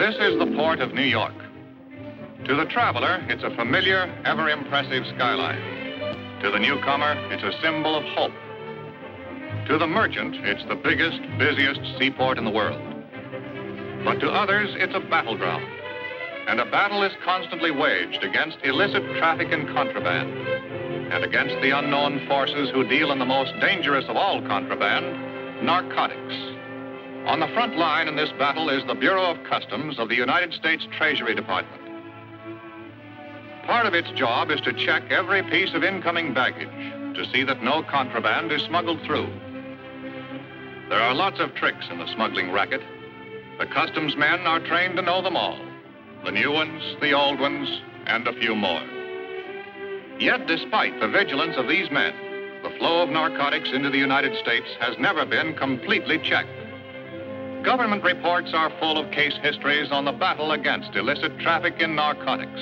This is the port of New York. To the traveler, it's a familiar, ever-impressive skyline. To the newcomer, it's a symbol of hope. To the merchant, it's the biggest, busiest seaport in the world. But to others, it's a battleground. And a battle is constantly waged against illicit traffic in contraband and against the unknown forces who deal in the most dangerous of all contraband, narcotics. On the front line in this battle is the Bureau of Customs of the United States Treasury Department. Part of its job is to check every piece of incoming baggage to see that no contraband is smuggled through. There are lots of tricks in the smuggling racket. The customs men are trained to know them all. The new ones, the old ones, and a few more. Yet, despite the vigilance of these men, the flow of narcotics into the United States has never been completely checked. Government reports are full of case histories on the battle against illicit traffic in narcotics.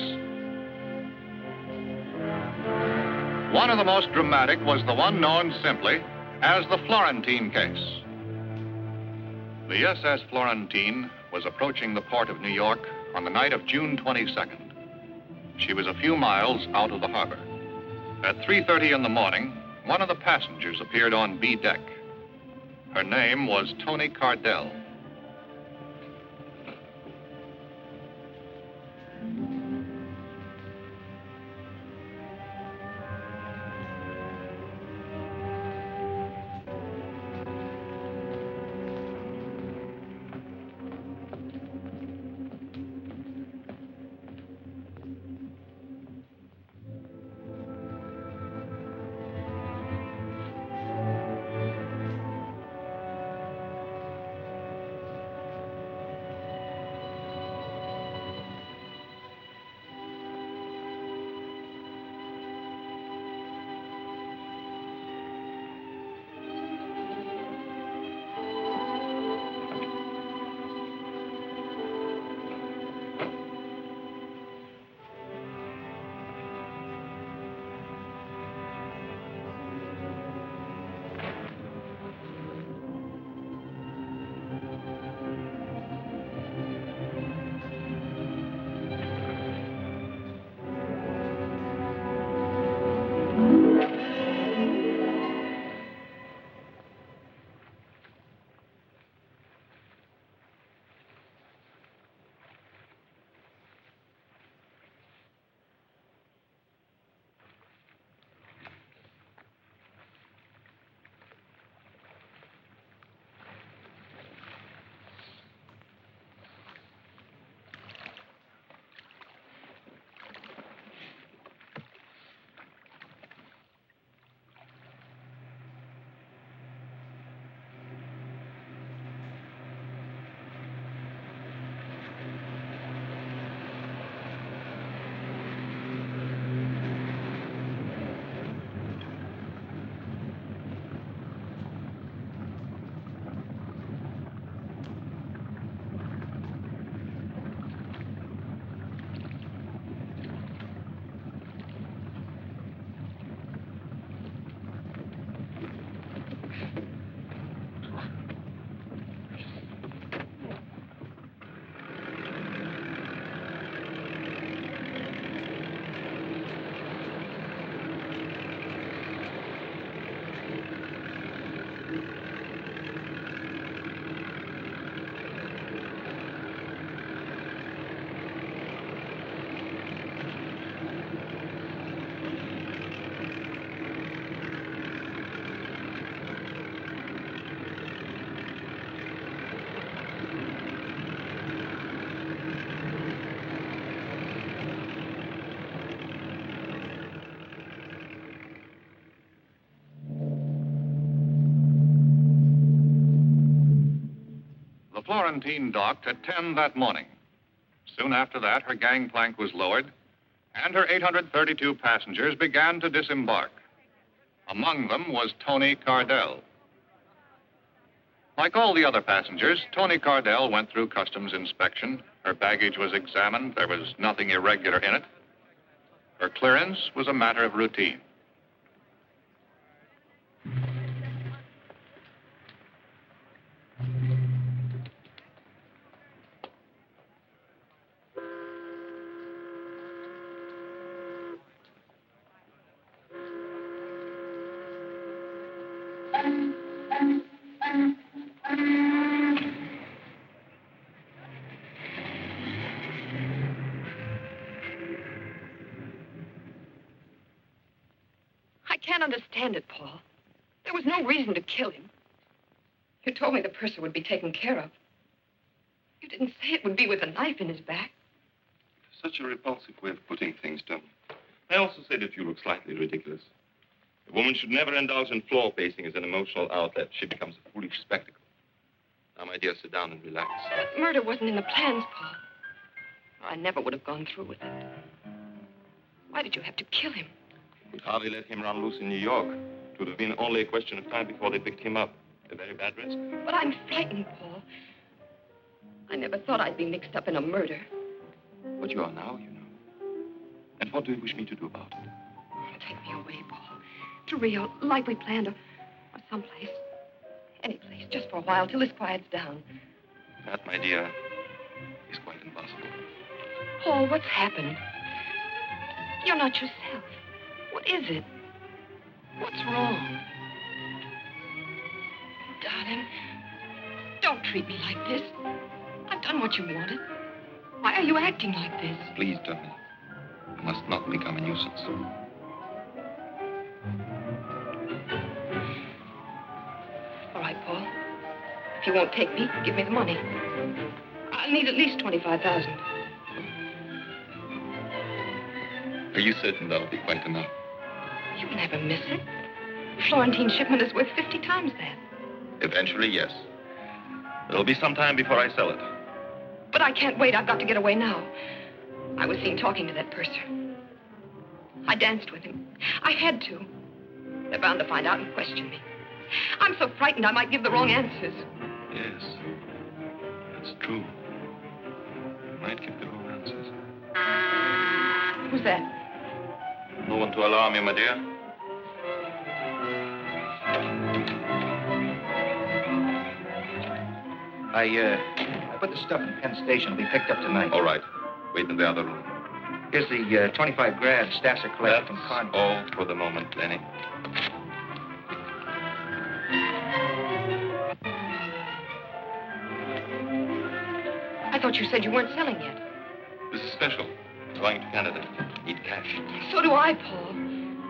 One of the most dramatic was the one known simply as the Florentine case. The SS Florentine was approaching the port of New York on the night of June 22nd. She was a few miles out of the harbor. At 3:30 in the morning, one of the passengers appeared on B deck. Her name was Toni Cardell. Florentine docked at 10 that morning. Soon after that, her gangplank was lowered, and her 832 passengers began to disembark. Among them was Toni Cardell. Like all the other passengers, Toni Cardell went through customs inspection. Her baggage was examined. There was nothing irregular in it. Her clearance was a matter of routine. can't understand it, Paul. There was no reason to kill him. You told me the purser would be taken care of. You didn't say it would be with a knife in his back. Such a repulsive way of putting things, Tom. I also say that you look slightly ridiculous. A woman should never indulge in floor pacing as an emotional outlet. She becomes a foolish spectacle. Now, my dear, sit down and relax. But murder wasn't in the plans, Paul. I never would have gone through with it. Why did you have to kill him? Would hardly let him run loose in New York. It would have been only a question of time before they picked him up. A very bad risk. But I'm frightened, Paul. I never thought I'd be mixed up in a murder. But you are now, you know. And what do you wish me to do about it? Take me away, Paul. To Rio, like we planned, or someplace. Any place, just for a while, till this quiets down. That, my dear, is quite impossible. Paul, what's happened? You're not yourself. What is it? What's wrong? Darling, don't treat me like this. I've done what you wanted. Why are you acting like this? Please, Toni. I must not become a nuisance. All right, Paul. If you won't take me, give me the money. I'll need at least $25,000. Are you certain that'll be quite enough? You'll never miss it. The Florentine shipment is worth 50 times that. Eventually, yes. It'll be some time before I sell it. But I can't wait. I've got to get away now. I was seen talking to that purser. I danced with him. I had to. They're bound to find out and question me. I'm so frightened I might give the wrong answers. Yes, that's true. You might give the wrong answers. Who's that? No one to alarm you, my dear. I put the stuff in Penn Station. It'll be picked up tonight. All right. Wait in the other room. Here's the 25 grand Stasser collected from Congress. All for the moment, Lenny. I thought you said you weren't selling yet. This is special. Going to Canada. Need cash. So do I, Paul.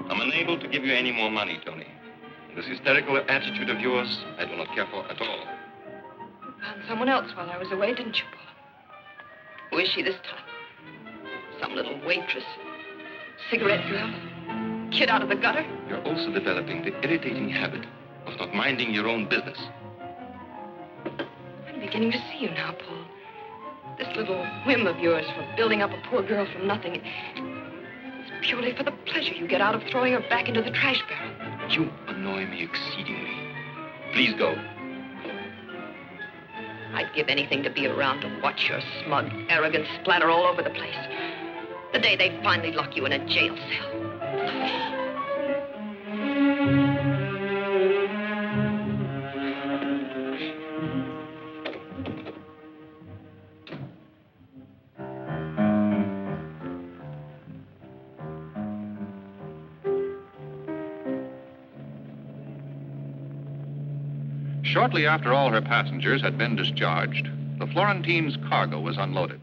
I'm unable to give you any more money, Toni. This hysterical attitude of yours, I do not care for at all. You found someone else while I was away, didn't you, Paul? Who is she this time? Some little waitress? Cigarette girl? Kid out of the gutter? You're also developing the irritating habit of not minding your own business. I'm beginning to see you now, Paul. This little whim of yours for building up a poor girl from nothing, it's purely for the pleasure you get out of throwing her back into the trash barrel. You annoy me exceedingly. Please go. I'd give anything to be around to watch your smug arrogance splatter all over the place. The day they finally lock you in a jail cell. Shortly after all her passengers had been discharged, the Florentine's cargo was unloaded.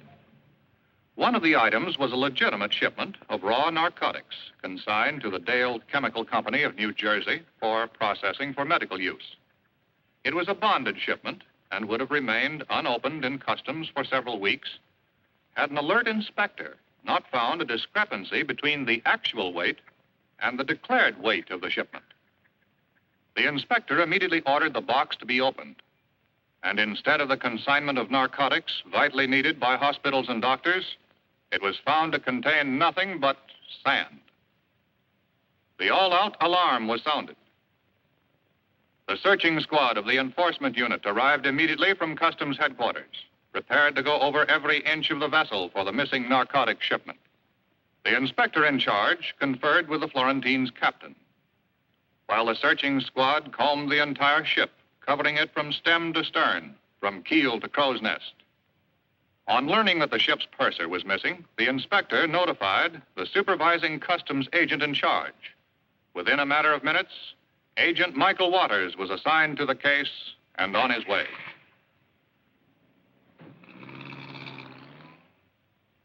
One of the items was a legitimate shipment of raw narcotics consigned to the Dale Chemical Company of New Jersey for processing for medical use. It was a bonded shipment and would have remained unopened in customs for several weeks had an alert inspector not found a discrepancy between the actual weight and the declared weight of the shipment. The inspector immediately ordered the box to be opened, and instead of the consignment of narcotics vitally needed by hospitals and doctors, it was found to contain nothing but sand. The all-out alarm was sounded. The searching squad of the enforcement unit arrived immediately from Customs headquarters, prepared to go over every inch of the vessel for the missing narcotic shipment. The inspector in charge conferred with the Florentine's captain, while the searching squad combed the entire ship, covering it from stem to stern, from keel to crow's nest. On learning that the ship's purser was missing, the inspector notified the supervising customs agent in charge. Within a matter of minutes, Agent Michael Waters was assigned to the case and on his way.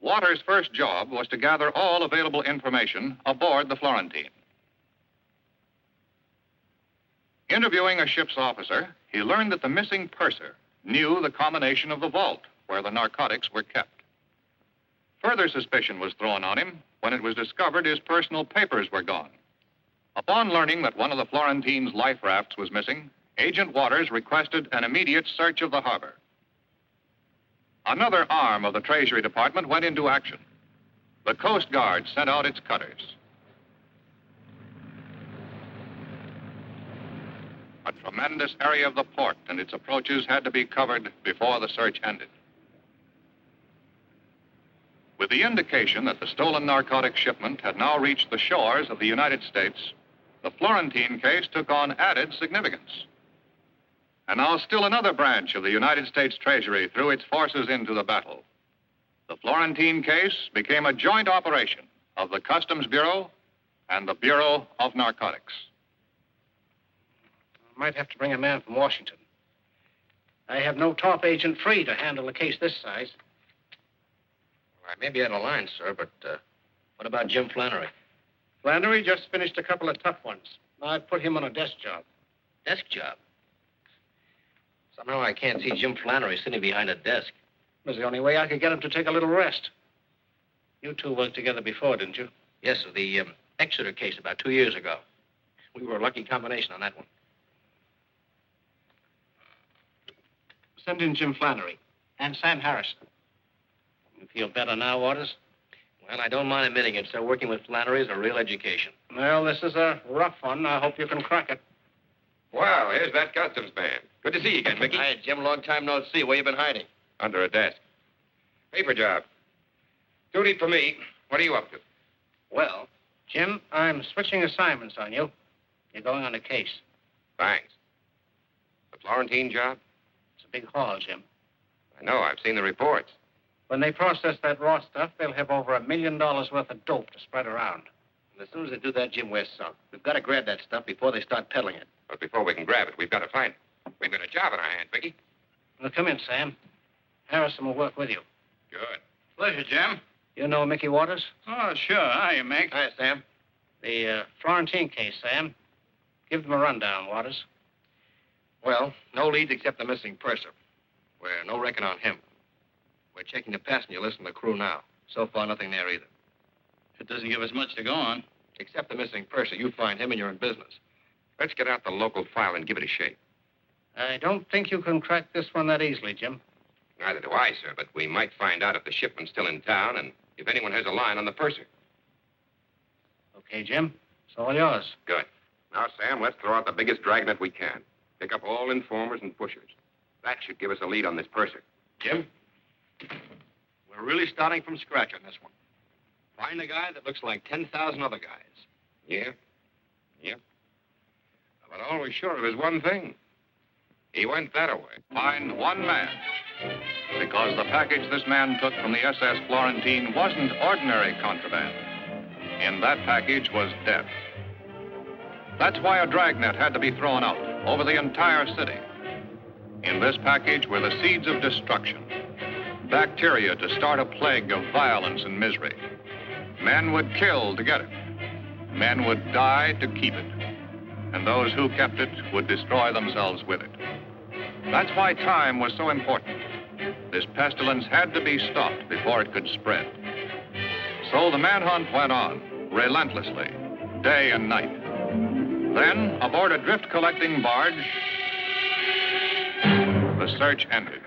Waters' first job was to gather all available information aboard the Florentine. Interviewing a ship's officer, he learned that the missing purser knew the combination of the vault where the narcotics were kept. Further suspicion was thrown on him when it was discovered his personal papers were gone. Upon learning that one of the Florentine's life rafts was missing, Agent Waters requested an immediate search of the harbor. Another arm of the Treasury Department went into action. The Coast Guard sent out its cutters. A tremendous area of the port and its approaches had to be covered before the search ended. With the indication that the stolen narcotic shipment had now reached the shores of the United States, the Florentine case took on added significance. And now still another branch of the United States Treasury threw its forces into the battle. The Florentine case became a joint operation of the Customs Bureau and the Bureau of Narcotics. I might have to bring a man from Washington. I have no top agent free to handle a case this size. I may be out of line, sir, but what about Jim Flannery? Flannery just finished a couple of tough ones. I've put him on a desk job. Desk job? Somehow I can't see Jim Flannery sitting behind a desk. It was the only way I could get him to take a little rest. You two worked together before, didn't you? Yes, sir, the Exeter case about 2 years ago. We were a lucky combination on that one. Send in Jim Flannery and Sam Harrison. You feel better now, Waters? Well, I don't mind admitting it, sir. Working with Flannery is a real education. Well, this is a rough one. I hope you can crack it. Well, here's that customs man. Good to see you again, Mickey. Hi, Jim. Long time no see. Where you been hiding? Under a desk. Paper job. Duty for me. What are you up to? Well, Jim, I'm switching assignments on you. You're going on a case. Thanks. The Florentine job? It's a big haul, Jim. I know. I've seen the reports. When they process that raw stuff, they'll have over $1 million worth of dope to spread around. And as soon as they do that, Jim, we're sunk. We've got to grab that stuff before they start peddling it. But before we can grab it, we've got to find it. We've got a job in our hands, Mickey. Well, come in, Sam. Harrison will work with you. Good. Pleasure, Jim. You know Mickey Waters? Oh, sure. Hiya, Mick. Hi, Sam. The Florentine case, Sam. Give them a rundown, Waters. Well, no leads except the missing purser. We're no reckon on him. We're checking the passenger list and the crew now. So far, nothing there either. It doesn't give us much to go on. Except the missing purser. You find him and you're in business. Let's get out the local file and give it a shake. I don't think you can crack this one that easily, Jim. Neither do I, sir, but we might find out if the shipment's still in town and if anyone has a line on the purser. Okay, Jim. It's all yours. Good. Now, Sam, let's throw out the biggest dragnet we can. Pick up all informers and pushers. That should give us a lead on this purser. Jim? We're really starting from scratch on this one. Find a guy that looks like 10,000 other guys. Yeah? Yeah. But all we're sure of is one thing. He went that way. Find one man. Because the package this man took from the SS Florentine wasn't ordinary contraband. In that package was death. That's why a dragnet had to be thrown out over the entire city. In this package were the seeds of destruction. Bacteria to start a plague of violence and misery. Men would kill to get it. Men would die to keep it. And those who kept it would destroy themselves with it. That's why time was so important. This pestilence had to be stopped before it could spread. So the manhunt went on, relentlessly, day and night. Then, aboard a drift-collecting barge, the search ended.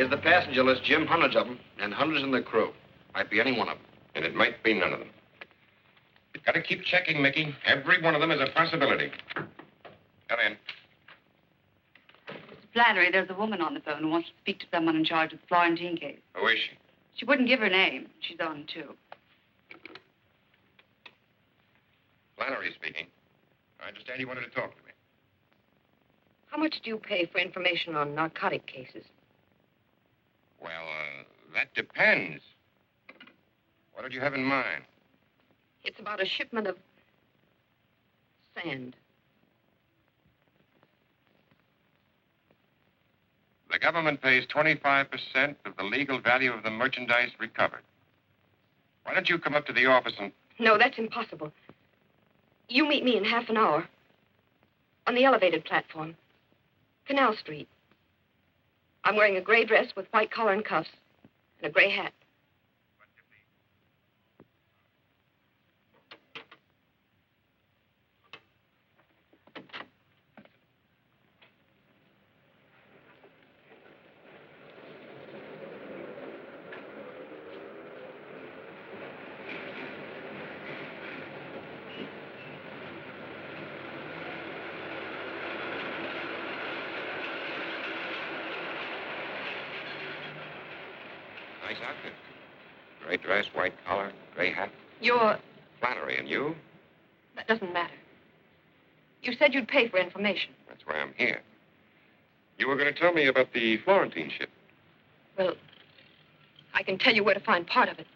Here's the passenger list, Jim. Hundreds of them, and hundreds in the crew. Might be any one of them. And it might be none of them. You've got to keep checking, Mickey. Every one of them is a possibility. Come in. Flannery, there's a woman on the phone who wants to speak to someone in charge of the Florentine case. Who is she? She wouldn't give her name. She's on, too. Flannery speaking. I understand you wanted to talk to me. How much do you pay for information on narcotic cases? Well, that depends. What did you have in mind? It's about a shipment of sand. The government pays 25% of the legal value of the merchandise recovered. Why don't you come up to the office and... No, that's impossible. You meet me in half an hour. On the elevated platform. Canal Street. I'm wearing a gray dress with white collar and cuffs and a gray hat. Nice outfit. Gray dress, white collar, gray hat. You're... Flannery, and you? That doesn't matter. You said you'd pay for information. That's why I'm here. You were going to tell me about the Florentine ship. Well, I can tell you where to find part of it.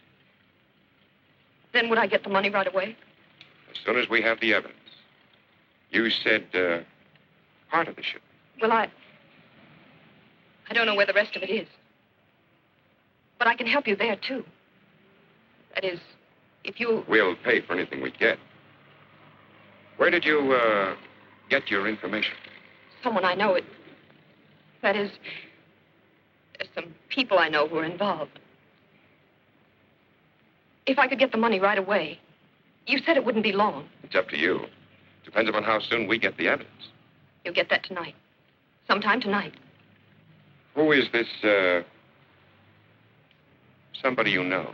Then would I get the money right away? As soon as we have the evidence. You said, part of the ship. Well, I don't know where the rest of it is. But I can help you there, too. That is, if you... We'll pay for anything we get. Where did you, get your information? Someone I know. That is, there's some people I know who are involved. If I could get the money right away, you said it wouldn't be long. It's up to you. Depends upon how soon we get the evidence. You'll get that tonight. Sometime tonight. Who is this, somebody you know?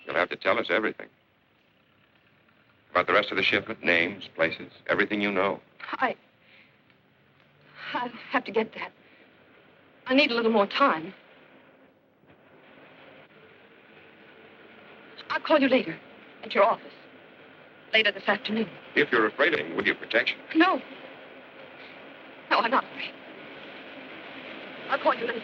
You'll have to tell us everything. About the rest of the shipment, names, places, everything you know. I'll have to get that. I need a little more time. I'll call you later at your office. Later this afternoon. If you're afraid of him, with your protection. No. No, I'm not afraid. I'll call you later.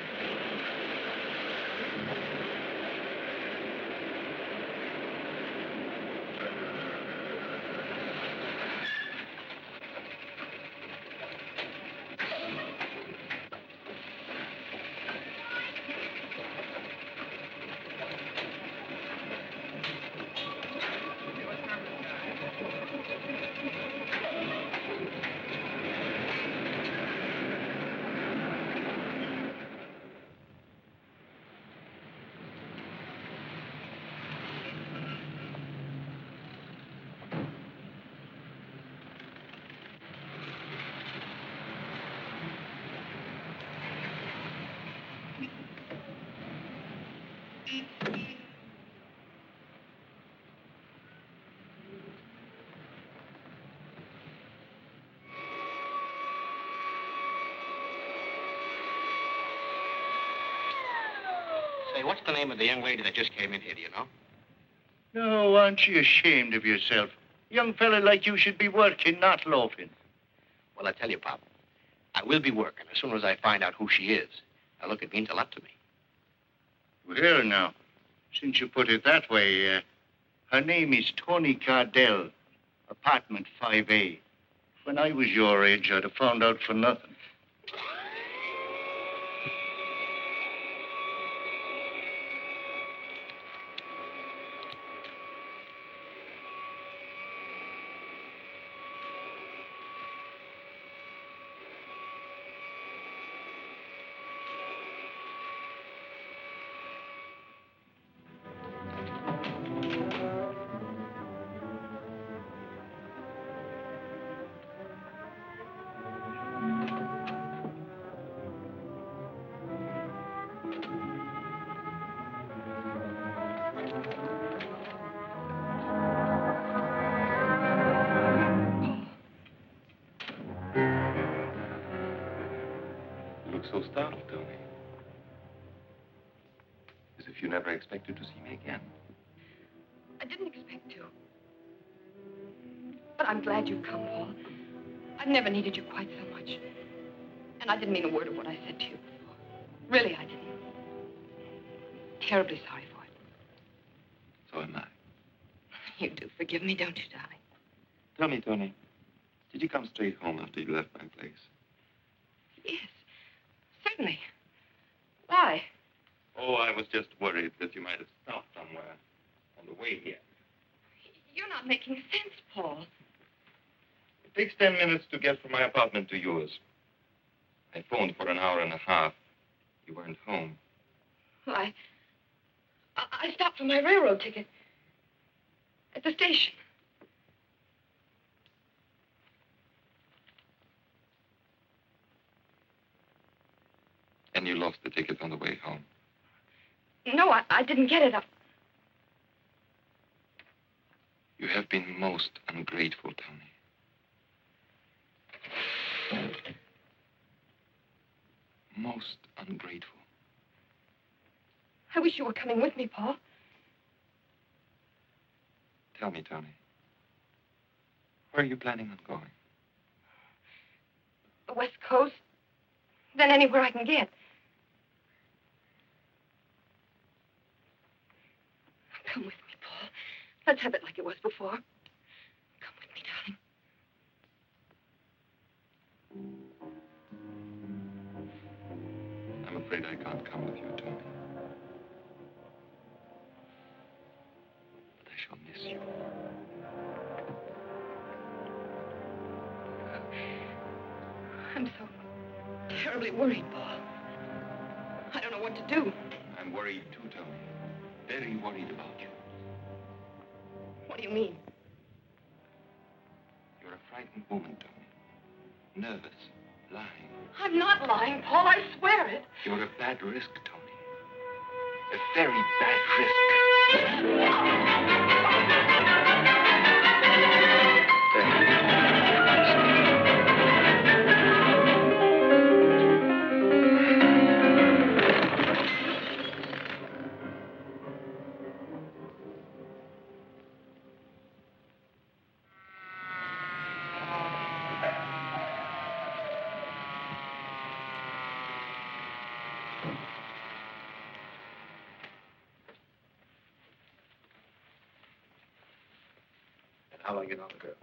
Say, what's the name of the young lady that just came in here, do you know? No, aren't you ashamed of yourself? A young fella like you should be working, not loafing. Well, I tell you, Pop, I will be working as soon as I find out who she is. Now, look, it means a lot to me. Well, now, since you put it that way, her name is Toni Cardell, apartment 5A. When I was your age, I'd have found out for nothing. so startled, Tony. As if you never expected to see me again. I didn't expect to. But I'm glad you've come, Paul. I've never needed you quite so much. And I didn't mean a word of what I said to you before. Really, I didn't. Terribly sorry for it. So am I. You do forgive me, don't you, darling? Tell me, Tony, did you come straight home after you left my place? Yes, certainly. Why? Oh, I was just worried that you might have stopped somewhere on the way here. You're not making sense, Paul. It takes 10 minutes to get from my apartment to yours. I phoned for an hour and a half. You weren't home. Well, I stopped for my railroad ticket at the station. And you lost the ticket on the way home. No, I didn't get it. You have been most ungrateful, Tony. Most ungrateful. I wish you were coming with me, Paul. Tell me, Tony, where are you planning on going? The West Coast. Then anywhere I can get. Come with me, Paul. Let's have it like it was before. Come with me, darling. I'm afraid I can't come with you, Tony. But I shall miss you. I'm so terribly worried, Paul. I don't know what to do. I'm worried too, Tony. Very worried about you. What do you mean? You're a frightened woman, Tony. Nervous, lying. I'm not lying, Paul. I swear it. You're a bad risk, Tony. A very bad risk. How do I get on the girl?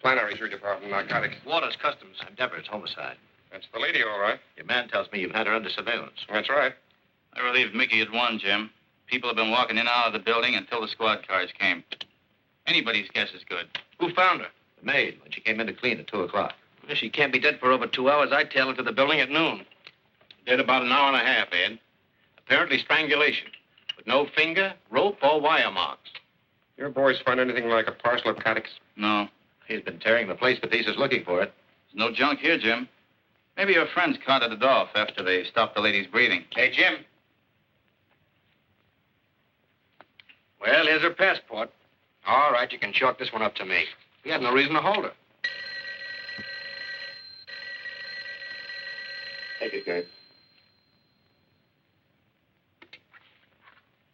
Flannery's your department, narcotics. Waters, Customs. I'm Devereux, homicide. That's the lady, all right. Your man tells me you've had her under surveillance. That's right. I relieved Mickey at 1, Jim. People have been walking in and out of the building until the squad cars came. Anybody's guess is good. Who found her? The maid, when she came in to clean at 2 o'clock. Well, she can't be dead for over 2 hours. I tailed her to the building at noon. Dead about an hour and a half, Ed. Apparently strangulation. With no finger, rope, or wire marks. Your boys find anything like a parcel of narcotics? No. He's been tearing the place to pieces looking for it. There's no junk here, Jim. Maybe your friends carted it off after they stopped the lady's breathing. Hey, Jim. Well, here's her passport. All right, you can chalk this one up to me. We had no reason to hold her. Take it, Gabe.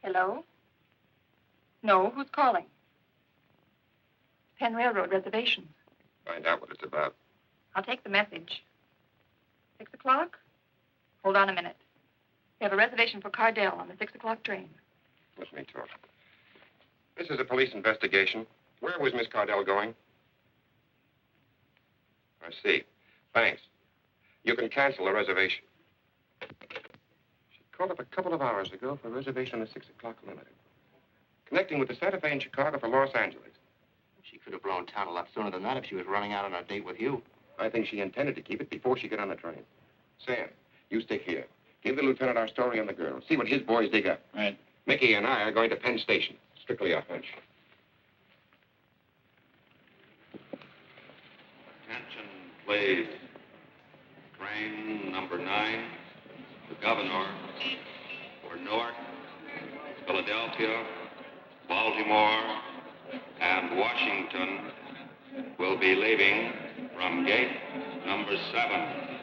Hello? No, who's calling? Penn Railroad reservation. Find out what it's about. I'll take the message. 6 o'clock? Hold on a minute. We have a reservation for Cardell on the 6 o'clock train. Let me talk. This is a police investigation. Where was Miss Cardell going? I see. Thanks. You can cancel the reservation. She called up a couple of hours ago for a reservation on the 6 o'clock limited. Connecting with the Santa Fe in Chicago for Los Angeles. She could have blown town a lot sooner than that if she was running out on a date with you. I think she intended to keep it before she got on the train. Sam, you stick here. Give the lieutenant our story on the girl. See what his boys dig up. Right. Mickey and I are going to Penn Station. Strictly a hunch. Attention, please. Train number 9, the Governor, for Newark, Philadelphia, Baltimore, and Washington will be leaving from gate number 7.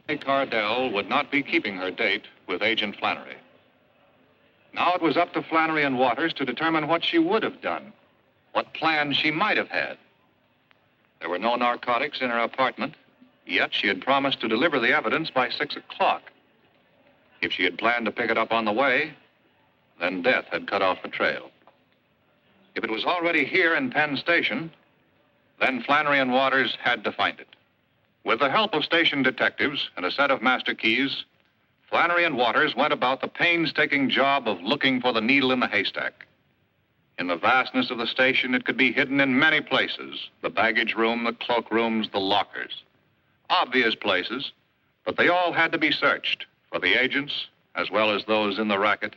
Toni Cardell would not be keeping her date with Agent Flannery. Now it was up to Flannery and Waters to determine what she would have done, what plans she might have had. There were no narcotics in her apartment, yet she had promised to deliver the evidence by 6 o'clock. If she had planned to pick it up on the way, then death had cut off the trail. If it was already here in Penn Station, then Flannery and Waters had to find it. With the help of station detectives and a set of master keys, Flannery and Waters went about the painstaking job of looking for the needle in the haystack. In the vastness of the station, it could be hidden in many places: the baggage room, the cloak rooms, the lockers. Obvious places, but they all had to be searched, for the agents, as well as those in the racket,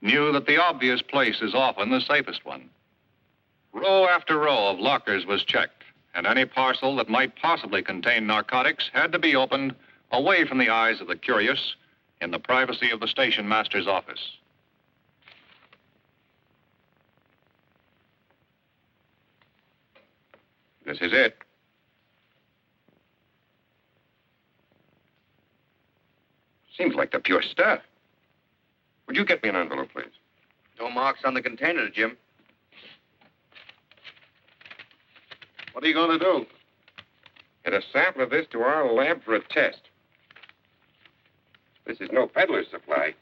knew that the obvious place is often the safest one. Row after row of lockers was checked, and any parcel that might possibly contain narcotics had to be opened away from the eyes of the curious in the privacy of the station master's office. This is it. Seems like the pure stuff. Would you get me an envelope, please? No marks on the container, Jim. What are you going to do? Get a sample of this to our lab for a test. This is no peddler's supply.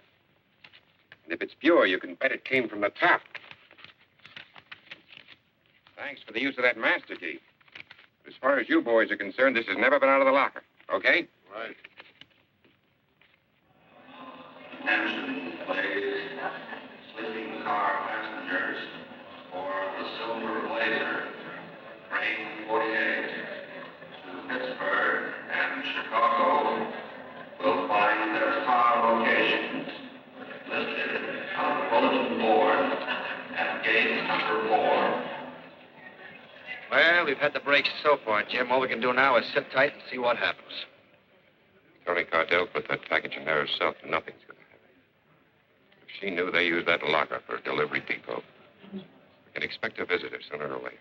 And if it's pure, you can bet it came from the top. Thanks for the use of that master key. As far as you boys are concerned, this has never been out of the locker. Okay? Right. Attention, please. Sleeping car passengers for the Silver Blazer, train 48 to Pittsburgh and Chicago will find their car locations listed on the bulletin board at gate number 4. Well, we've had the breaks so far, Jim. All we can do now is sit tight and see what happens. Toni Cardell put that package in there herself. Nothing's going to happen. If she knew they used that locker for a delivery depot, we can expect a visitor sooner or later.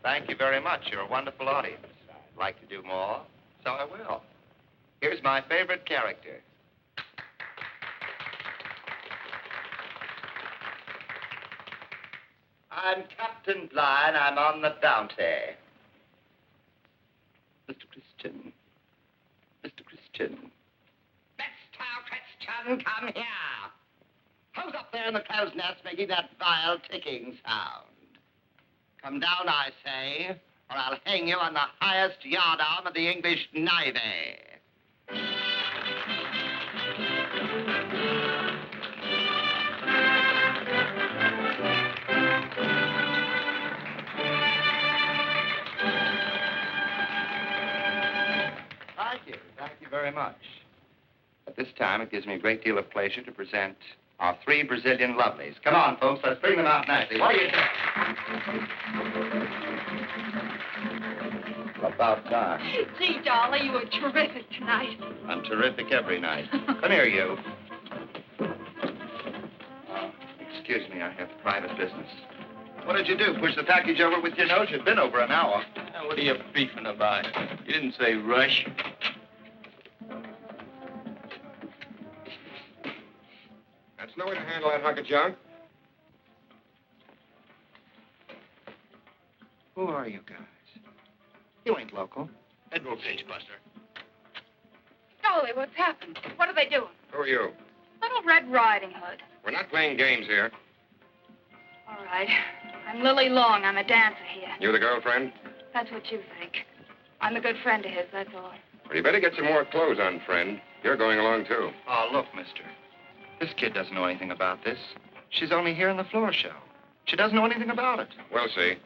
Thank you very much. You're a wonderful audience. I'd like to do more, so I will. Here's my favorite character. I'm Captain Blind. I'm on the bounty. Mr. Christian. Mr. Christian. Mr. Christian, come here. Who's up there in the crow's nest making that vile ticking sound? Come down, I say, or I'll hang you on the highest yardarm of the English Navy. very much. At this time, it gives me a great deal of pleasure to present our 3 Brazilian lovelies. Come on, folks, let's bring them out nicely. What do you think? About time. Gee, Dolly, you were terrific tonight. I'm terrific every night. Come here, you. Excuse me, I have private business. What did you do? Push the package over with your nose? You've been over an hour. Now, what are you beefing about? You didn't say rush. That's no way to handle that hunk of junk. Who are you guys? You ain't local. Federal Page Buster. Dolly, what's happened? What are they doing? Who are you? Little Red Riding Hood. We're not playing games here. All right. I'm Lili Long. I'm a dancer here. You the girlfriend? That's what you think. I'm a good friend of his, that's all. Well, you better get some more clothes on, friend. You're going along, too. Oh, look, mister. This kid doesn't know anything about this. She's only here in the floor show. She doesn't know anything about it. We'll see.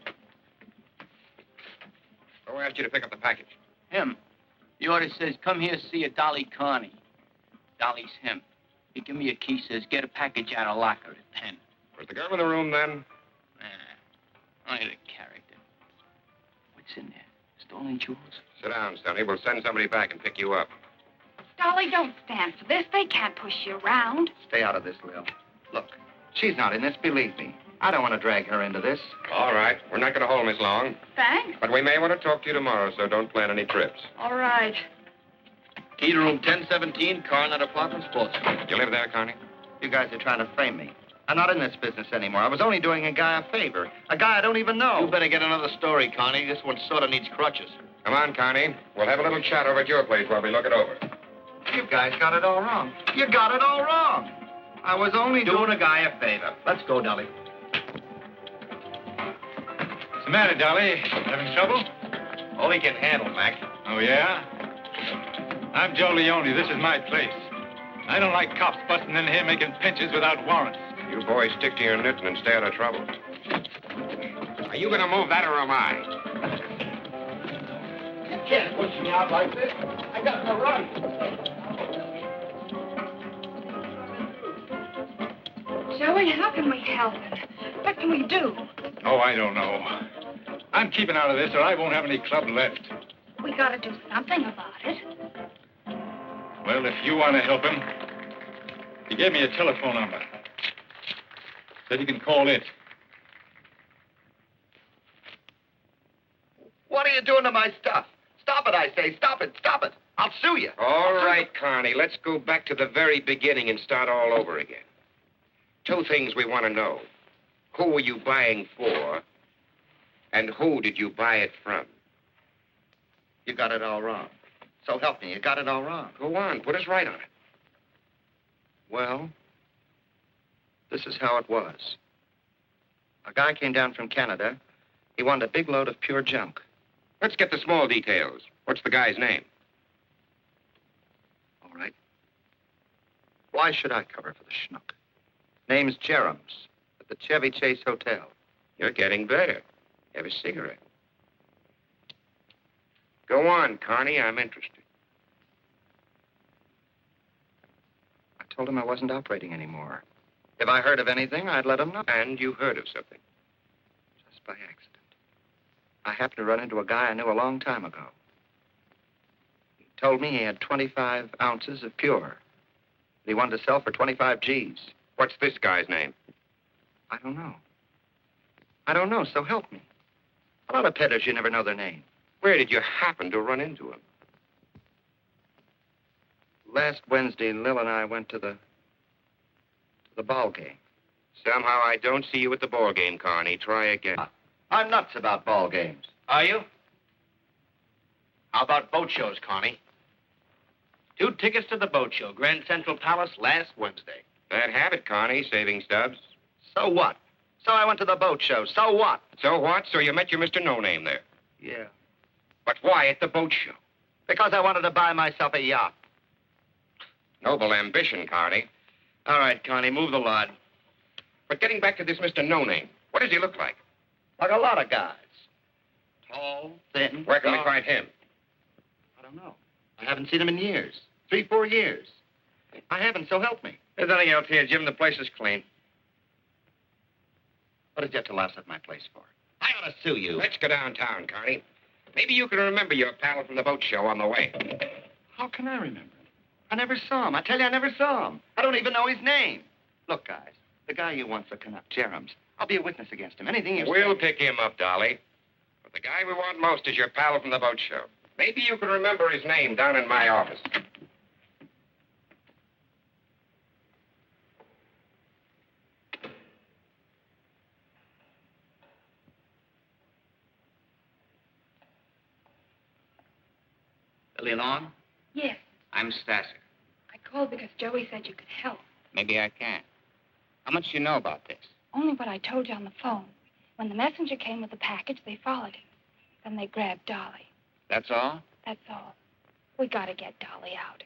Who asked you to pick up the package? Him. The order says, come here, see a Dolly Carney. Dolly's him. He give me a key, says, get a package out of locker at 10. Was the girl in the room then? Nah, only the character. What's in there? Stolen jewels? Sit down, Sonny. We'll send somebody back and pick you up. Dolly, don't stand for this. They can't push you around. Stay out of this, Lil. Look, she's not in this, believe me. I don't want to drag her into this. All right. We're not going to hold Miss Long. Thanks. But we may want to talk to you tomorrow, so don't plan any trips. All right. Key to room 1017, Coronet Apartment, Sportsman. You live there, Connie? You guys are trying to frame me. I'm not in this business anymore. I was only doing a guy a favor. A guy I don't even know. You better get another story, Connie. This one sort of needs crutches. Come on, Connie. We'll have a little chat over at your place while we look it over. You guys got it all wrong. You got it all wrong. I was only doing a guy a favor. Let's go, Dolly. What's the matter, Dolly? Having trouble? All he can handle, Mac. Oh, yeah? I'm Joe Leone. This is my place. I don't like cops busting in here making pinches without warrants. You boys stick to your knitting and stay out of trouble. Are you going to move that or am I? You can't push me out like this. I got to run. Joey, how can we help him? What can we do? Oh, I don't know. I'm keeping out of this or I won't have any club left. We gotta do something about it. Well, if you want to help him, he gave me a telephone number. Said you can call it. What are you doing to my stuff? Stop it, I say. Stop it. Stop it. I'll sue you. All right, Connie. Let's go back to the very beginning and start all over again. 2 things we want to know. Who were you buying for? And who did you buy it from? You got it all wrong. So help me. You got it all wrong. Go on. Put us right on it. Well, this is how it was. A guy came down from Canada. He wanted a big load of pure junk. Let's get the small details. What's the guy's name? All right. Why should I cover for the schnook? Name's Jerems at the Chevy Chase Hotel. You're getting better. Have a cigarette. Go on, Connie. I'm interested. I told him I wasn't operating anymore. If I heard of anything, I'd let him know. And you heard of something. Just by accident. I happened to run into a guy I knew a long time ago. He told me he had 25 ounces of pure. That he wanted to sell for 25 G's. What's this guy's name? I don't know. I don't know, so help me. A lot of peddlers, you never know their name. Where did you happen to run into him? Last Wednesday, Lil and I went to the ball game. Somehow I don't see you at the ball game, Carney. Try again. I'm nuts about ball games. Are you? How about boat shows, Connie? 2 tickets to the boat show, Grand Central Palace, last Wednesday. Bad habit, Carney, saving stubs. So what? So I went to the boat show. So what? So what? So you met your Mr. No-Name there. Yeah. But why at the boat show? Because I wanted to buy myself a yacht. Noble ambition, Carney. All right, Connie, move the lot. But getting back to this Mr. No-Name, what does he look like? Like a lot of guys. Tall, thin. Where can we dark. find him? I don't know. I haven't seen him in years. 3, 4 years. I haven't, so help me. There's nothing else here, Jim. The place is clean. What did you have to louse up my place for? I ought to sue you. Let's go downtown, Carney. Maybe you can remember your pal from the boat show on the way. How can I remember him? I never saw him. I tell you, I never saw him. I don't even know his name. Look, guys, the guy you want for Canuck, Jerem's, I'll be a witness against him. Anything you We'll say. pick him up, Dolly. But the guy we want most is your pal from the boat show. Maybe you can remember his name down in my office. Lili Long? Yes. I'm Stasser. I called because Joey said you could help. Maybe I can. How much do you know about this? Only what I told you on the phone. When the messenger came with the package, they followed him. Then they grabbed Dolly. That's all? That's all. We gotta get Dolly out.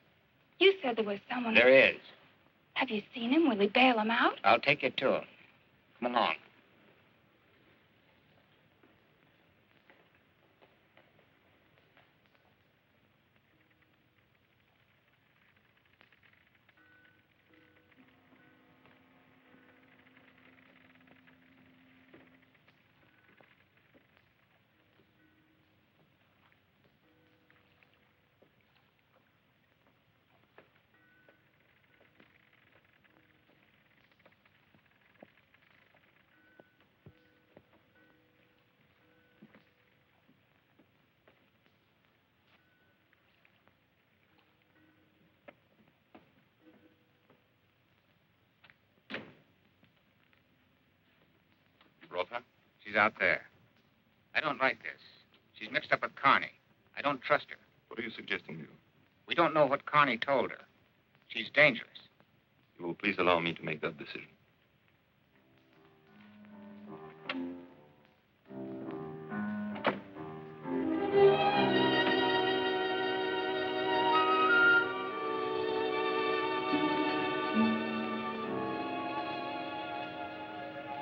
You said there was someone... There is. Have you seen him? Will he bail him out? I'll take you to him. Come along. Brought her? She's out there. I don't like this. She's mixed up with Carney. I don't trust her. What are you suggesting, Neil? We don't know what Carney told her. She's dangerous. You will please allow me to make that decision.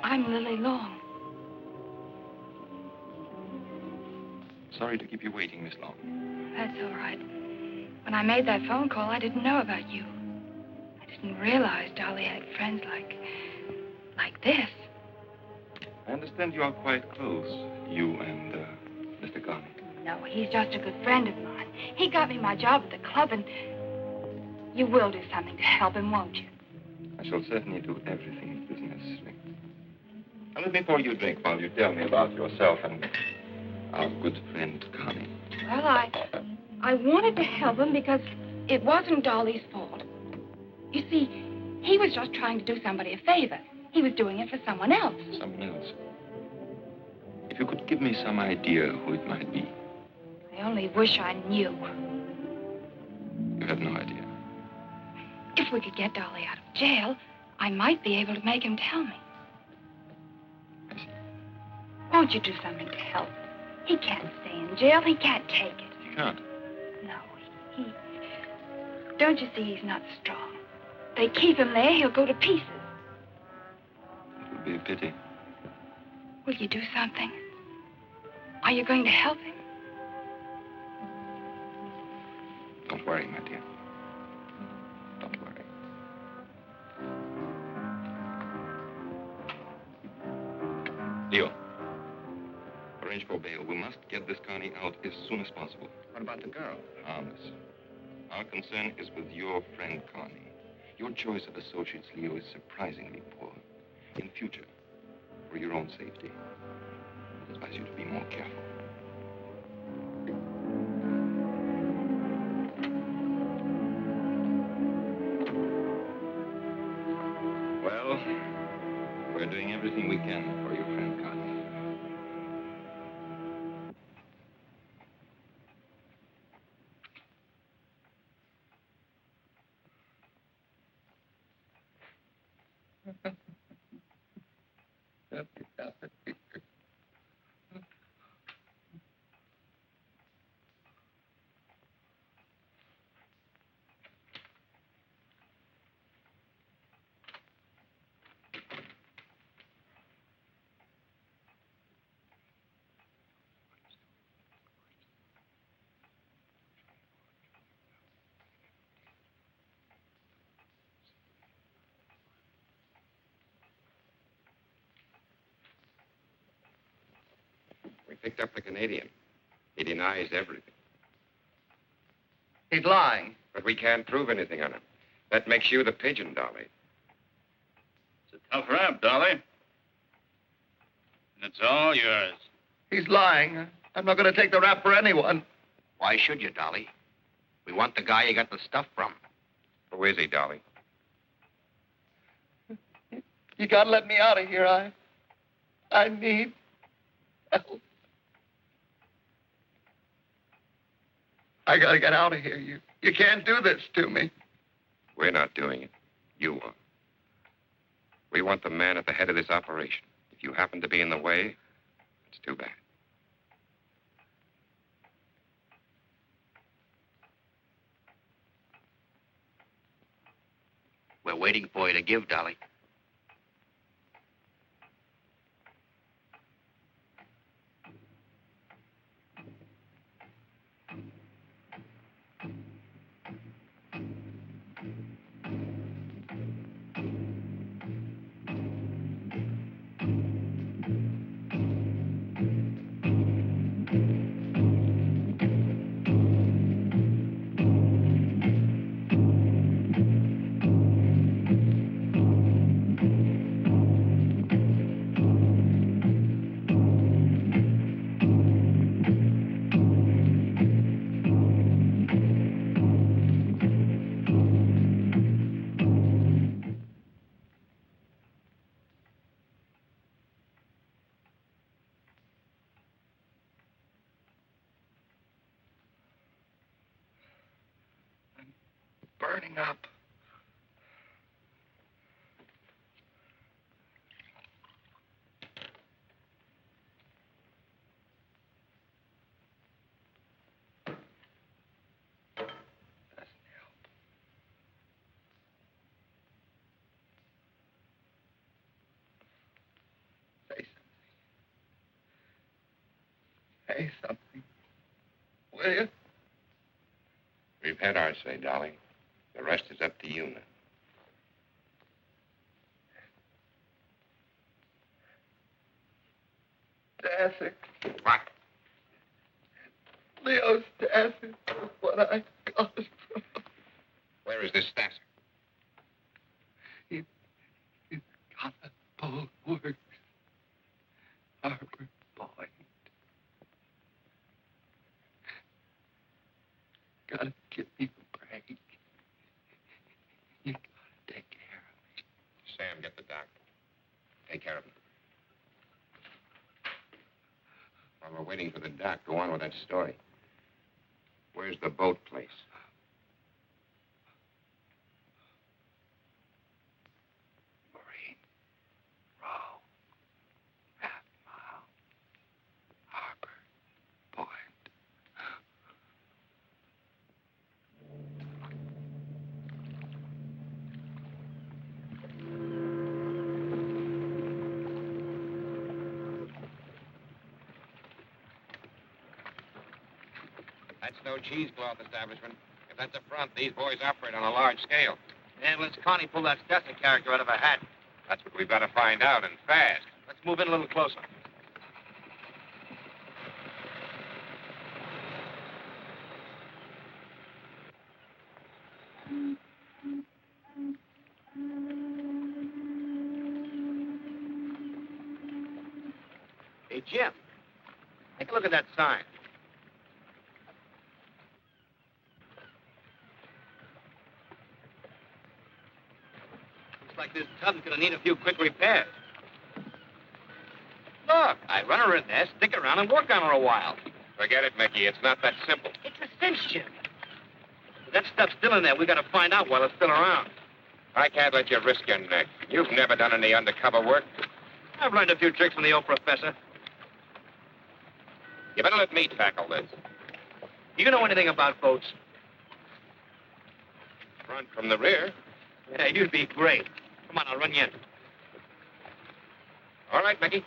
I'm Lili Long. Sorry to keep you waiting, Miss Long. That's all right. When I made that phone call, I didn't know about you. I didn't realize Dolly had friends like this. I understand you are quite close, you and Mr. Carney. No, he's just a good friend of mine. He got me my job at the club, and you will do something to help him, won't you? I shall certainly do everything that is necessary. Now, let me pour you a drink while you tell me about yourself and our good friend, Carney. Well, I wanted to help him because it wasn't Dolly's fault. You see, he was just trying to do somebody a favor. He was doing it for someone else. Someone else? If you could give me some idea who it might be. I only wish I knew. You have no idea. If we could get Dolly out of jail, I might be able to make him tell me. I see. Won't you do something to help? He can't stay in jail. He can't take it. You can't. No, he... Don't you see he's not strong? They keep him there, he'll go to pieces. It would be a pity. Will you do something? Are you going to help him? Don't worry, my dear. Don't worry. Leo, arrange for bail. We must get this Carney out as soon as possible. What about the girl? Harmless. Our concern is with your friend Carney. Your choice of associates, Leo, is surprisingly poor. In future, for your own safety, I advise you to be more careful. Well, we're doing everything we can for your friend Carney. picked up the Canadian. He denies everything. He's lying. But we can't prove anything on him. That makes you the pigeon, Dolly. It's a tough rap, Dolly. And it's all yours. He's lying. I'm not going to take the rap for anyone. Why should you, Dolly? We want the guy you got the stuff from. Who is he, Dolly? You got to let me out of here. I need help. I got to get out of here. You can't do this to me. We're not doing it. You are. We want the man at the head of this operation. If you happen to be in the way, it's too bad. We're waiting for you to give, Dolly. Burning up. Say something. Will you? We've had our say, Dolly. The rest is up to you now. Stasser. What? Leo Stasser is what I got it from. Where is this Stasser? He's got a boat works. Harbor Point. Gotta give me a break. You gotta take care of me. Sam, get the doctor. Take care of him. While we're waiting for the doc, go on with that story. Where's the boat place? Marine Row. Half Mile. Harbor Point. That's no cheesecloth establishment. If that's a front, these boys operate on a large scale. And let's Connie pull that Stasser character out of her hat. That's what we've got to find out, and fast. Let's move in a little closer. Hey, Jim, take a look at that sign. Looks like this tub's gonna need a few quick repairs. Look, I run her in there, stick around, and work on her a while. Forget it, Mickey. It's not that simple. It's a cinch, Jim. If that stuff's still in there, we gotta find out while it's still around. I can't let you risk your neck. You've never done any undercover work. I've learned a few tricks from the old professor. You better let me tackle this. Do you know anything about boats? Front from the rear. Yeah, you'd be great. Come on, I'll run you in. All right, Mickey.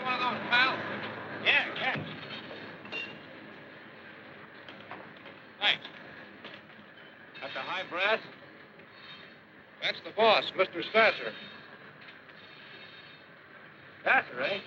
one of those, pal? Yeah. Thanks. At the high brass? That's the boss, Mr. Stasser. Stasser, eh?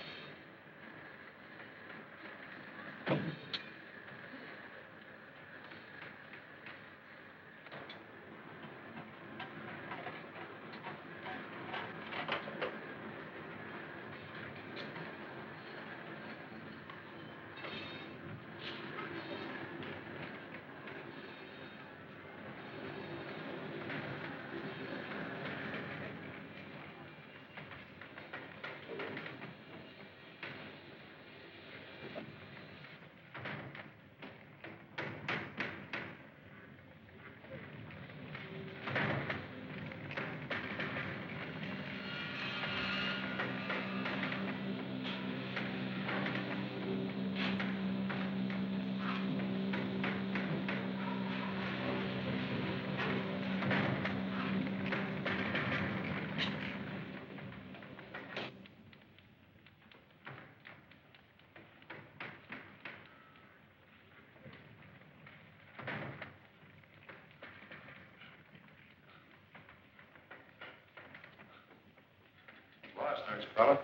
Boss, aren't you, fella?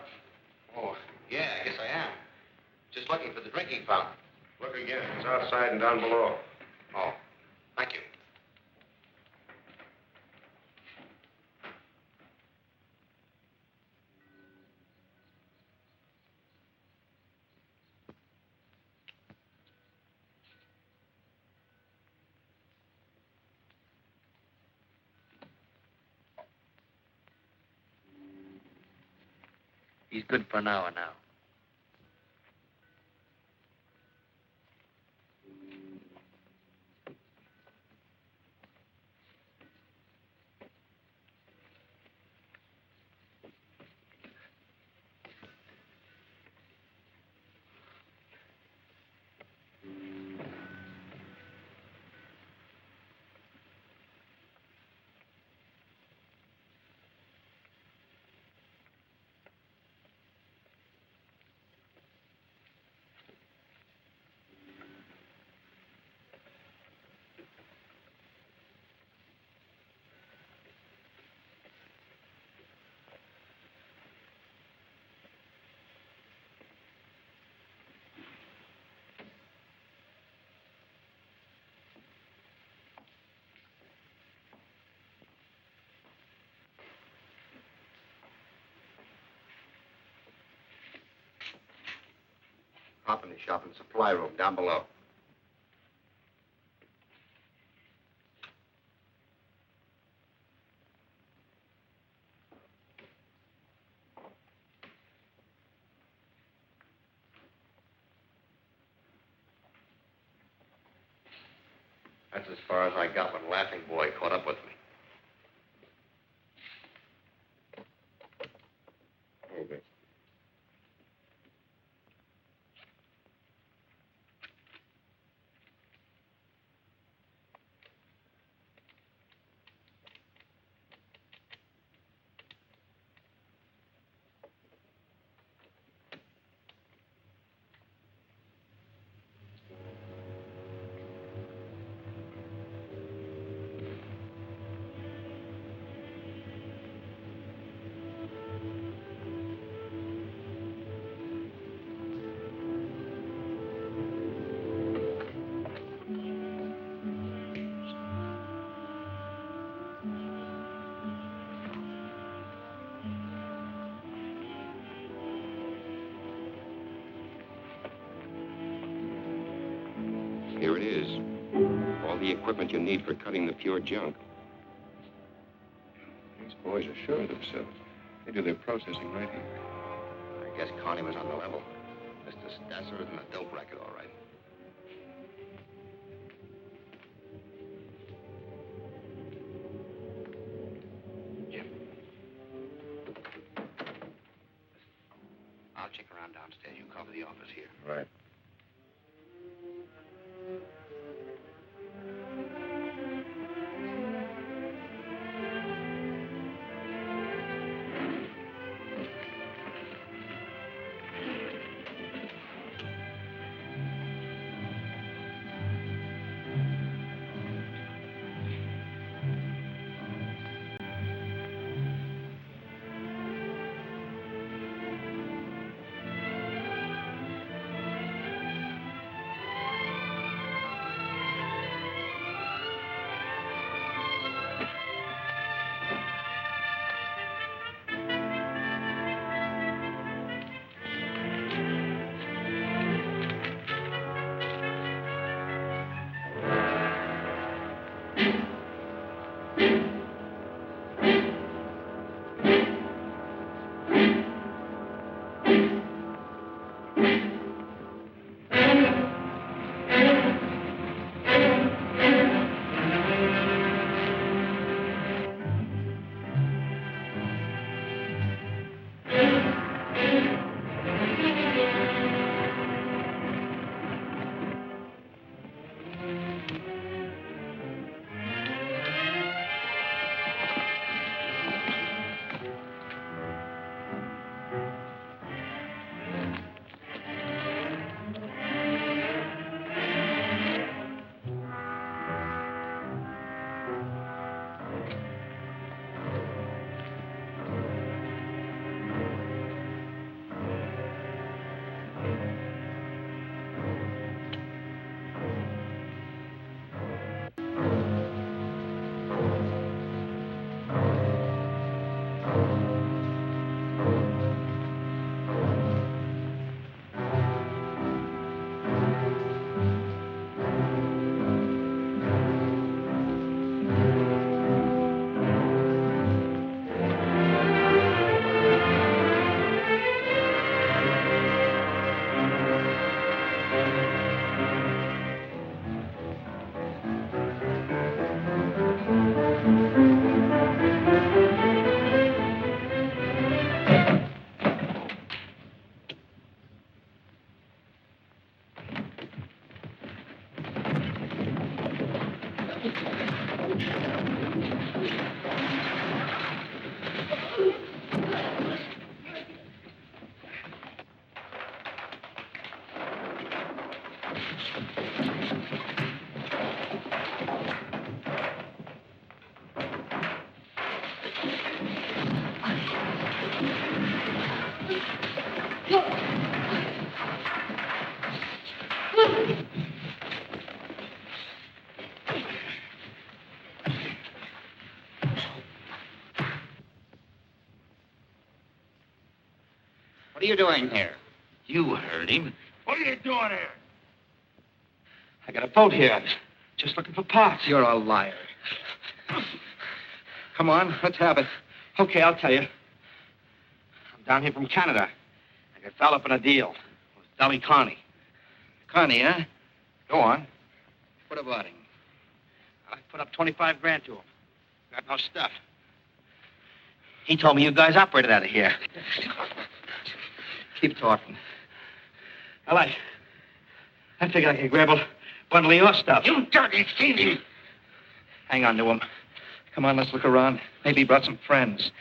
Oh, yeah, I guess I am. Just looking for the drinking fountain. Look again. It's outside and down below. Oh, thank you. He's good for an hour now. Company shop and supply room down below. That's as far as I got when Laughing Boy caught up with me. Okay. Here it is. All the equipment you need for cutting the pure junk. These boys are sure of themselves. They do their processing right here. I guess Carney was on the level. Mr. Stasser is in the dope racket, all right. Jim. I'll check around downstairs. You cover the office here. Right. What are you doing here? You heard him. What are you doing here? I got a boat here. Just looking for parts. You're a liar. Come on, let's have it. Okay, I'll tell you. I'm down here from Canada. I got fouled up in a deal with Dolly Carney. Carney, huh? Go on. What about him? I put up 25 grand to him. Got no stuff. He told me you guys operated out of here. Keep talking. Well, I figured I could grab a bundle of your stuff. You dirty thief! Hang on to him. Come on, let's look around. Maybe he brought some friends.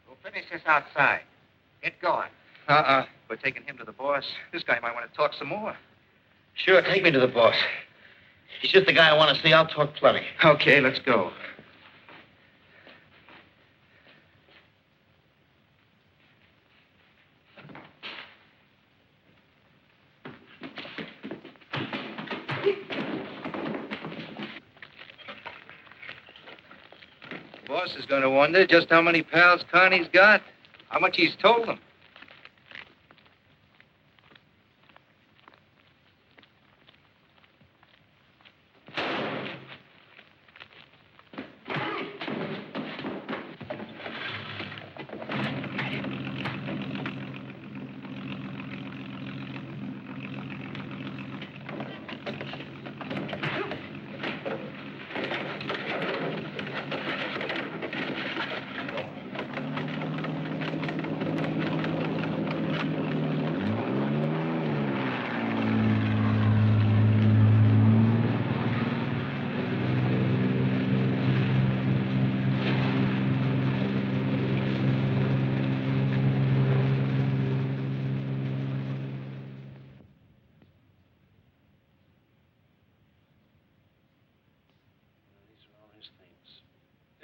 We'll finish this outside. Get going. We're taking him to the boss. This guy might want to talk some more. Sure, take me to the boss. He's just the guy I want to see. I'll talk plenty. Okay, let's go. The boss is going to wonder just how many pals Carney's got, how much he's told them.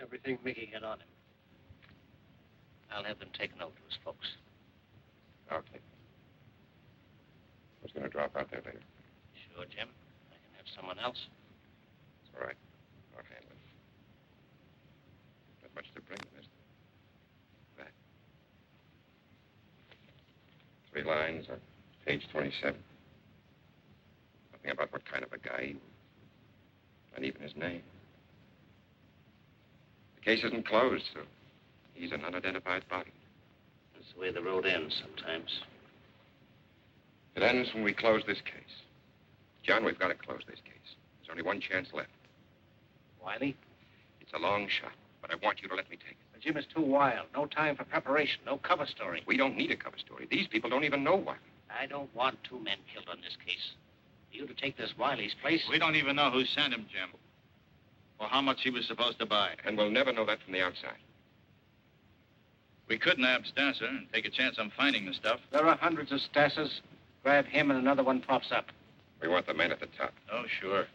Everything Mickey had on him. I'll have them taken over to his folks. Okay. Who's going to drop out there later? Sure, Jim. I can have someone else. It's all right. I'll handle it. Not much to bring, is there? That. 3 lines on page 27. Nothing about what kind of a guy he was. Not even his name. The case isn't closed, so he's an unidentified body. That's the way the road ends sometimes. It ends when we close this case. John, we've got to close this case. There's only one chance left. Wiley? It's a long shot, but I want you to let me take it. But Jim is too wild. No time for preparation. No cover story. We don't need a cover story. These people don't even know Wiley. I don't want 2 men killed on this case. For you to take this Wiley's place... We don't even know who sent him, Jim. Or how much he was supposed to buy. And we'll never know that from the outside. We could nab Stasser and take a chance on finding the stuff. There are hundreds of Stassers. Grab him and another one pops up. We want the man at the top. Oh, sure.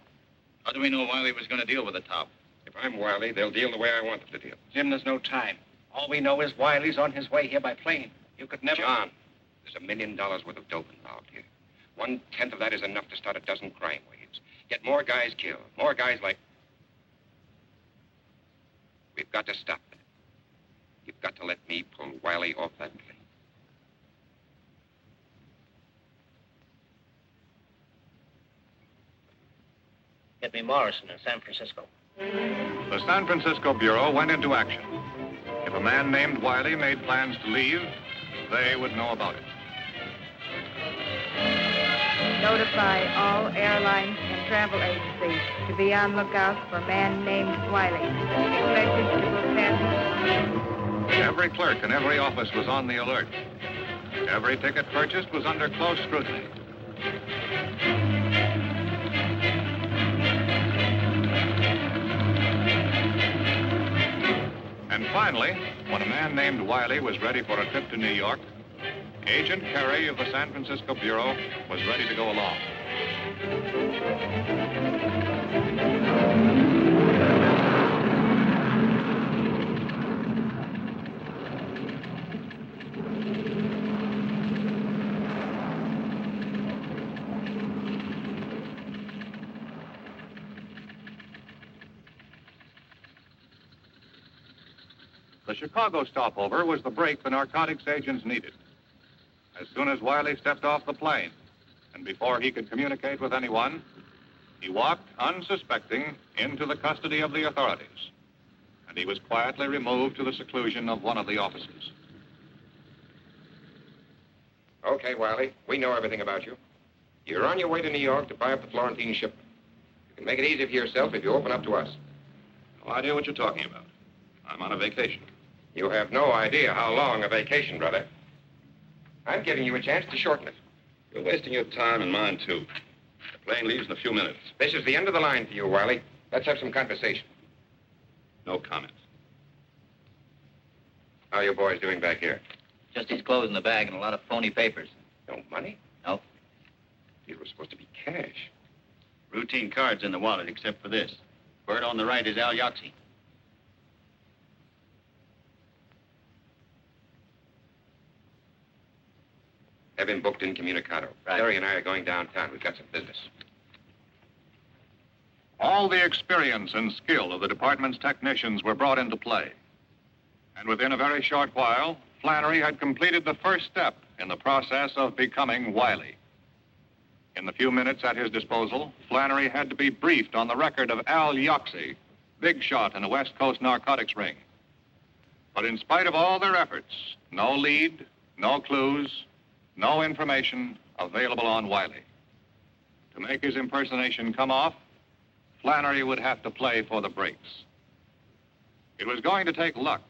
How do we know Wiley was going to deal with the top? If I'm Wiley, they'll deal the way I want them to deal. Jim, there's no time. All we know is Wiley's on his way here by plane. You could never... John, there's $1 million worth of dope involved here. 1/10 of that is enough to start a dozen crime waves. Get more guys killed. More guys like... We've got to stop that. You've got to let me pull Wiley off that plane. Get me Morrison in San Francisco. The San Francisco Bureau went into action. If a man named Wiley made plans to leave, they would know about it. Notify all airlines and travel agencies to be on lookout for a man named Wiley. Expected to attend. Every clerk in every office was on the alert. Every ticket purchased was under close scrutiny. And finally, when a man named Wiley was ready for a trip to New York, Agent Carey of the San Francisco Bureau was ready to go along. The Chicago stopover was the break the narcotics agents needed. As soon as Wiley stepped off the plane, and before he could communicate with anyone, he walked, unsuspecting, into the custody of the authorities, and he was quietly removed to the seclusion of one of the offices. Okay, Wiley, we know everything about you. You're on your way to New York to buy up the Florentine shipment. You can make it easy for yourself if you open up to us. No idea what you're talking about. I'm on a vacation. You have no idea how long a vacation, brother. I'm giving you a chance to shorten it. You're wasting your time and mine, too. The plane leaves in a few minutes. This is the end of the line for you, Wiley. Let's have some conversation. No comment. How are you boys doing back here? Just his clothes in the bag and a lot of phony papers. No money? No. These were supposed to be cash. Routine cards in the wallet, except for this. Bird on the right is Al Yoxie. Have him booked incommunicado. Right. Larry and I are going downtown. We've got some business. All the experience and skill of the department's technicians were brought into play. And within a very short while, Flannery had completed the first step in the process of becoming Wiley. In the few minutes at his disposal, Flannery had to be briefed on the record of Al Yoxie, big shot in a West Coast narcotics ring. But in spite of all their efforts, no lead, no clues, no information available on Wiley. To make his impersonation come off, Flannery would have to play for the breaks. It was going to take luck,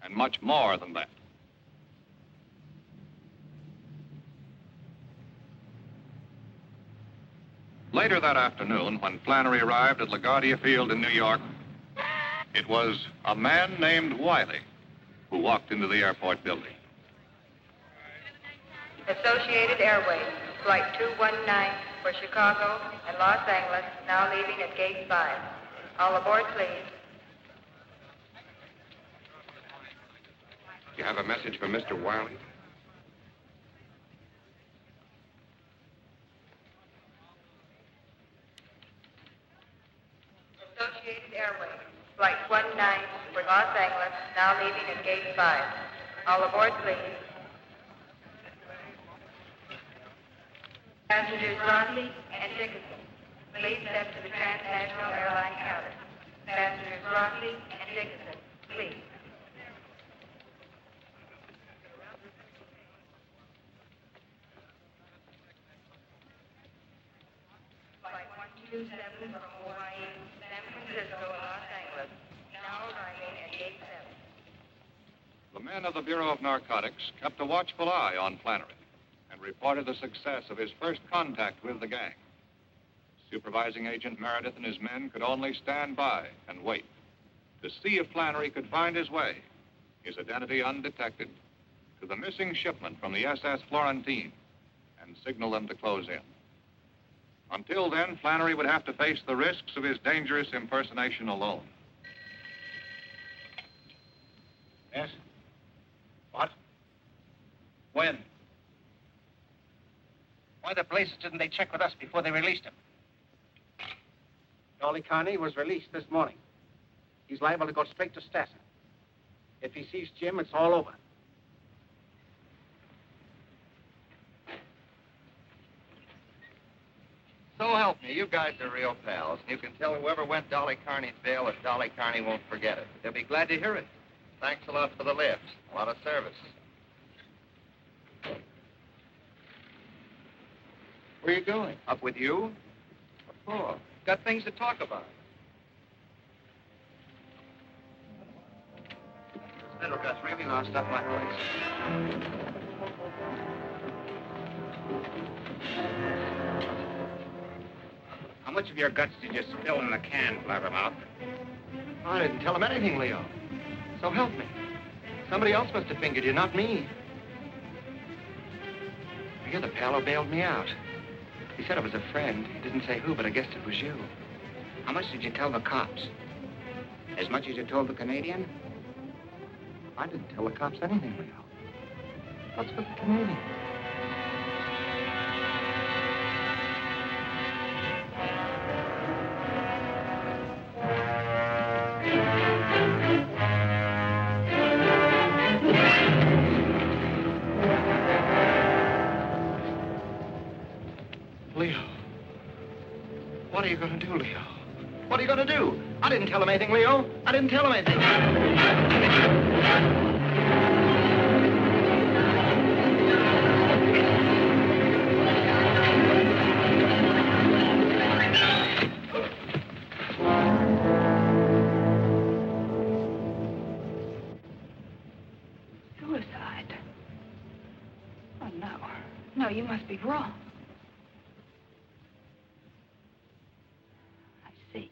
and much more than that. Later that afternoon, when Flannery arrived at LaGuardia Field in New York, it was a man named Wiley who walked into the airport building. Associated Airways, Flight 219 for Chicago and Los Angeles, now leaving at Gate 5. All aboard, please. You have a message for Mr. Wiley? Associated Airways, Flight 119 for Los Angeles, now leaving at Gate 5. All aboard, please. Passengers Rodney and Dickinson, please step to the Transnational Airline counter. Passengers Rodney and Dickinson, please. Flight 127 from Hawaii, San Francisco, Los Angeles, now arriving at Gate 7. The men of the Bureau of Narcotics kept a watchful eye on Flannery and reported the success of his first contact with the gang. Supervising Agent Meredith and his men could only stand by and wait to see if Flannery could find his way, his identity undetected, to the missing shipment from the SS Florentine and signal them to close in. Until then, Flannery would have to face the risks of his dangerous impersonation alone. Yes? What? When? Why the blazes didn't they check with us before they released him? Dolly Carney was released this morning. He's liable to go straight to Stasser. If he sees Jim, it's all over. So help me, you guys are real pals. You can tell whoever went Dolly Carney's bail that Dolly Carney won't forget it. They'll be glad to hear it. Thanks a lot for the lift. A lot of service. Where are you going? Up with you? What for? Got things to talk about. Little gut's really lost up my place. How much of your guts did you spill in the can, Blabbermouth? I didn't tell him anything, Leo. So help me. Somebody else must have fingered you, not me. You're the pal who bailed me out. He said it was a friend. He didn't say who, but I guessed it was you. How much did you tell the cops? As much as you told the Canadian? I didn't tell the cops anything, Leo. What's with the Canadian? Leo. What are you going to do, Leo? What are you going to do? I didn't tell him anything, Leo. I didn't tell him anything. Suicide? Oh, no. No, you must be wrong. I see.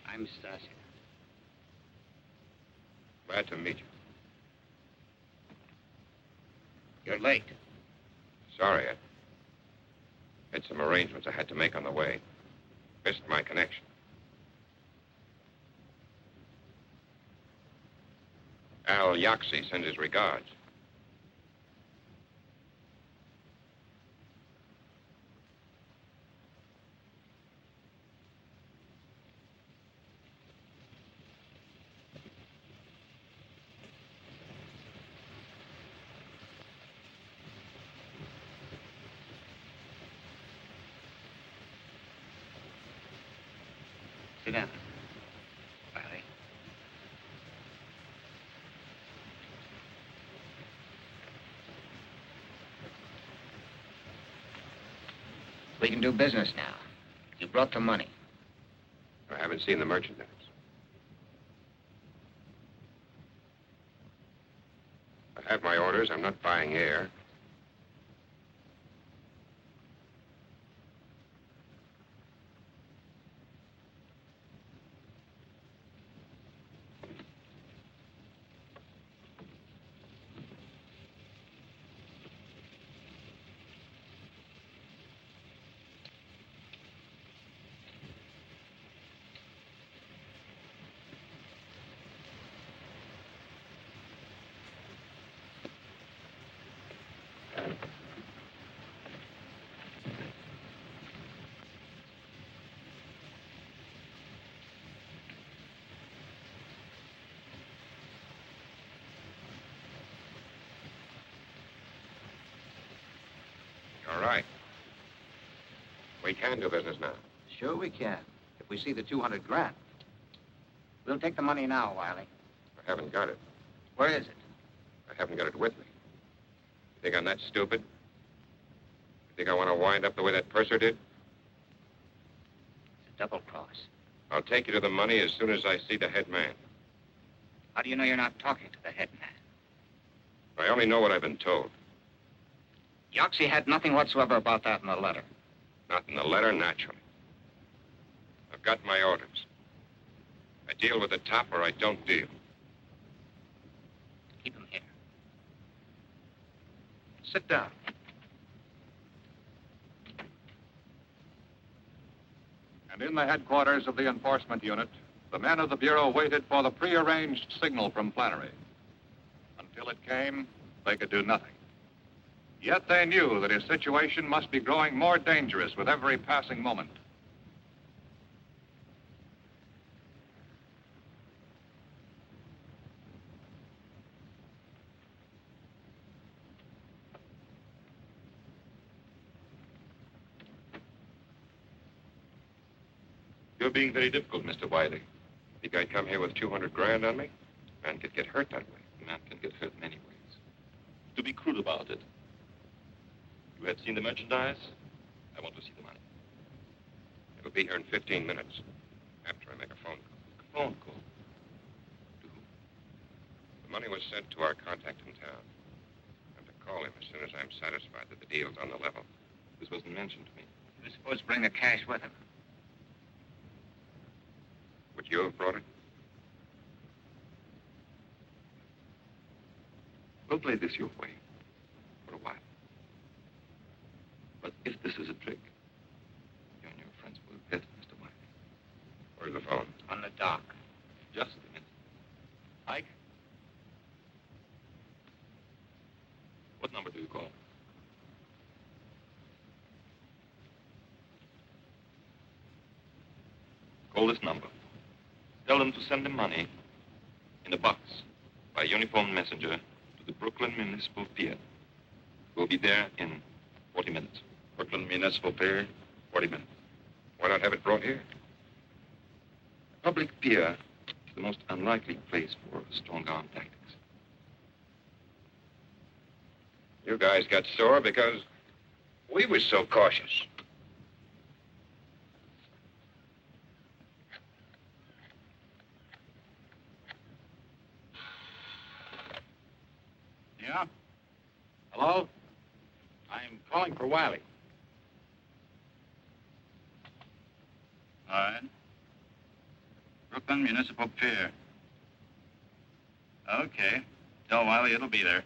I'm Stasser. Glad to meet you. You're late. Sorry, I had some arrangements I had to make on the way. Missed my connection. Al Yaxi sends his regards. Sit down. Riley. We can do business now. You brought the money. I haven't seen the merchandise. I have my orders. I'm not buying air. All right. We can do business now. Sure we can. If we see the 200 grand. We'll take the money now, Wiley. I haven't got it. Where is it? I haven't got it with me. You think I'm that stupid? You think I want to wind up the way that purser did? It's a double cross. I'll take you to the money as soon as I see the head man. How do you know you're not talking to the head man? I only know what I've been told. Yoxie had nothing whatsoever about that in the letter. Not in the letter, naturally. I've got my orders. I deal with the top or I don't deal. Keep him here. Sit down. And in the headquarters of the enforcement unit, the men of the Bureau waited for the prearranged signal from Flannery. Until it came, they could do nothing. Yet they knew that his situation must be growing more dangerous with every passing moment. You're being very difficult, Mr. Wiley. Think I'd come here with 200 grand on me? A man could get hurt that way. A man can get hurt many ways. To be crude about it, you have seen the merchandise? I want to see the money. It'll be here in 15 minutes, after I make a phone call. A phone call? To who? The money was sent to our contact in town. I'm to call him as soon as I'm satisfied that the deal's on the level. This wasn't mentioned to me. He was supposed to bring the cash with him. Would you have brought it? We'll play this your way. For a while. But if this is a trick, you and your friends will regret it, Mr. Wiley. Where's the phone? On the dock. Just a minute. Ike? What number do you call? Call this number. Tell them to send the money in a box by uniformed messenger to the Brooklyn Municipal Pier. We'll be there in 40 minutes. Brooklyn Municipal Pier, 40 minutes. Why not have it brought here? A public pier is the most unlikely place for strong-arm tactics. You guys got sore because we was so cautious. Yeah? Hello? I'm calling for Wiley. All right. Brooklyn Municipal Pier. Okay. Tell Wiley it'll be there.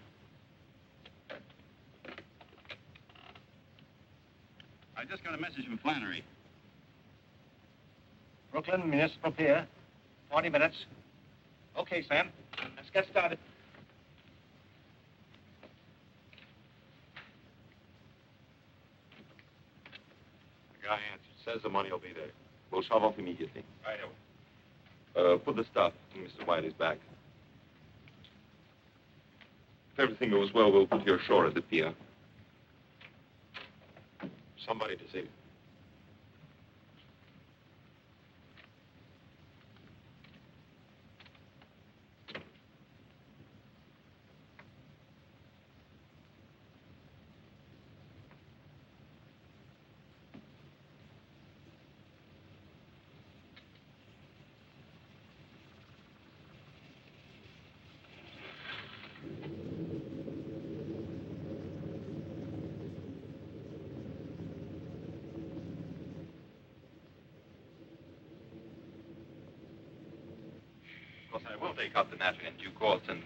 I just got a message from Flannery. Brooklyn Municipal Pier. 40 minutes. Okay, Sam. Let's get started. The guy answered. Says the money will be there. We'll shove off immediately. I know. Put the stuff in Mr. Wiley's bag. If everything goes well, we'll put you ashore at the pier. Somebody to see. Of course, I will take up the matter in due course and,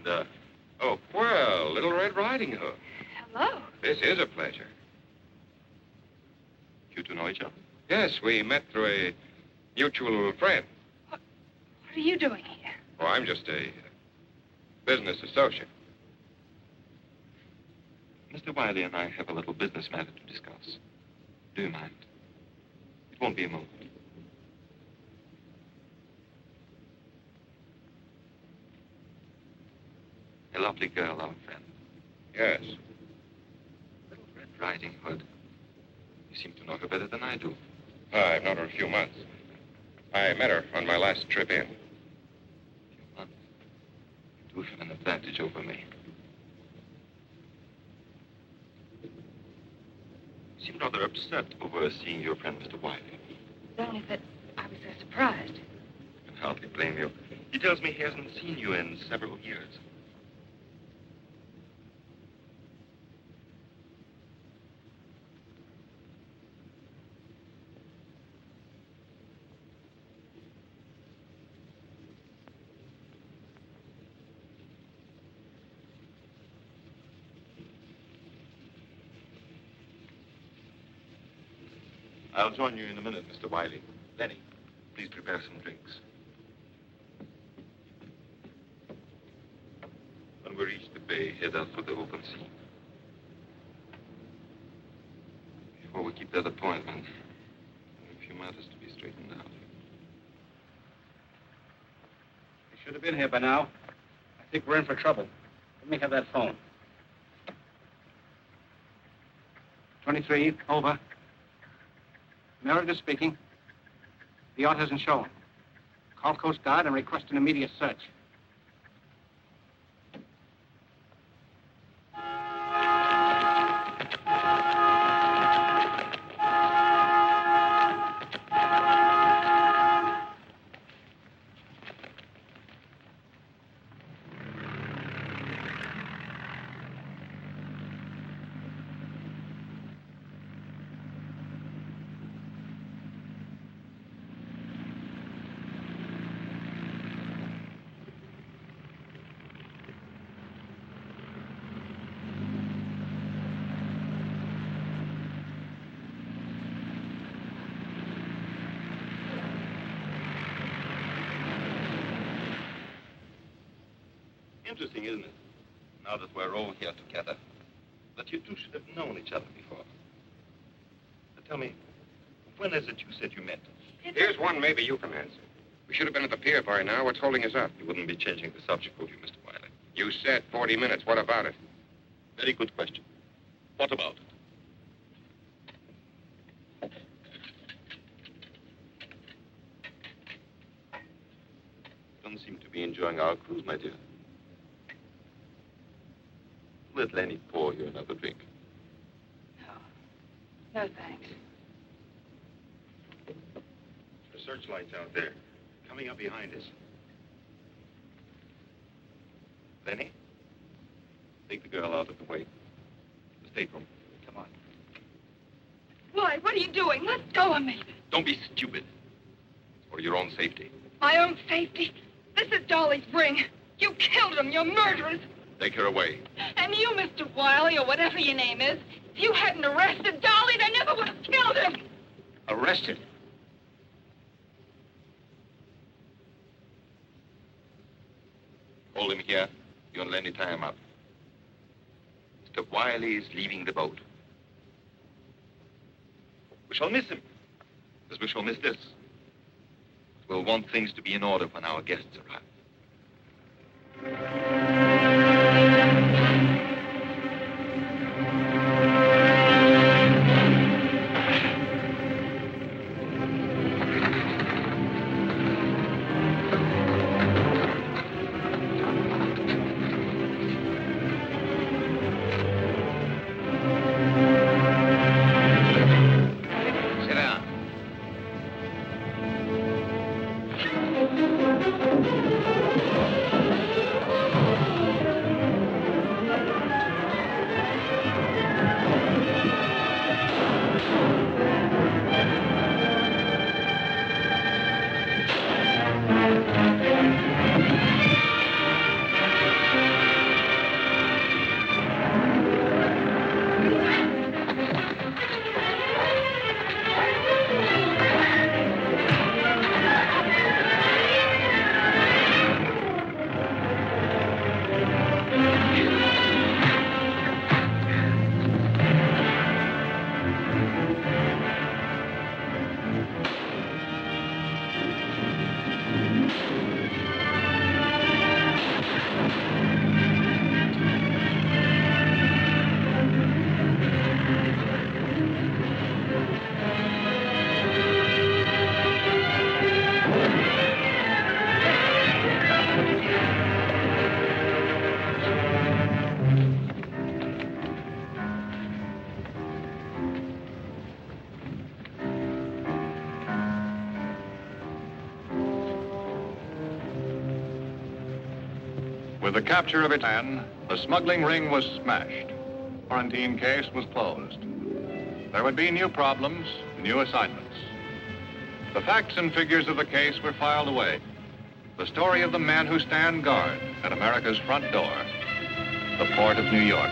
Oh, well, Little Red Riding Hood. Hello. This is a pleasure. You two know each other? Yes, we met through a mutual friend. What are you doing here? Oh, I'm just a business associate. Mr. Wiley and I have a little business matter to discuss. Do you mind? It won't be a moment. A lovely girl, our friend. Yes. Little Red Riding Hood. You seem to know her better than I do. I've known her a few months. I met her on my last trip in. A few months. You do have an advantage over me. You seem rather upset over seeing your friend, Mr. Wiley. It's only that I was so surprised. I can hardly blame you. He tells me he hasn't seen you in several years. I'll join you in a minute, Mr. Wiley. Lenny, please prepare some drinks. When we reach the bay, head out for the open sea. Before we keep that appointment, there are a few matters to be straightened out. You should have been here by now. I think we're in for trouble. Let me have that phone. 23, over. Meredith speaking. The yacht hasn't shown. Call Coast Guard and request an immediate search. Interesting, isn't it? Now that we're all here together, that you two should have known each other before. Now tell me, when is it you said you met? Here's one maybe you can answer. We should have been at the pier by now. What's holding us up? You wouldn't be changing the subject, would you, Mr. Wiley? You said 40 minutes. What about it? Very good question. What about it? Don't seem to be enjoying our cruise, my dear. Let Lenny pour you another drink. No, thanks. The searchlight's out there, coming up behind us. Lenny, take the girl out of the way. The stateroom. Come on. Why? What are you doing? Let go of me. Don't be stupid. It's for your own safety. My own safety? This is Dolly's ring. You killed him. You're murderers. Take her away. And you, Mr. Wiley, or whatever your name is, if you hadn't arrested Dolly, they never would have killed him. Arrested? Hold him here. You and Lenny tie him up. Mr. Wiley is leaving the boat. We shall miss him, as we shall miss this. We'll want things to be in order when our guests arrive. With the capture of its man, the smuggling ring was smashed. The Florentine case was closed. There would be new problems, new assignments. The facts and figures of the case were filed away. The story of the men who stand guard at America's front door, the port of New York.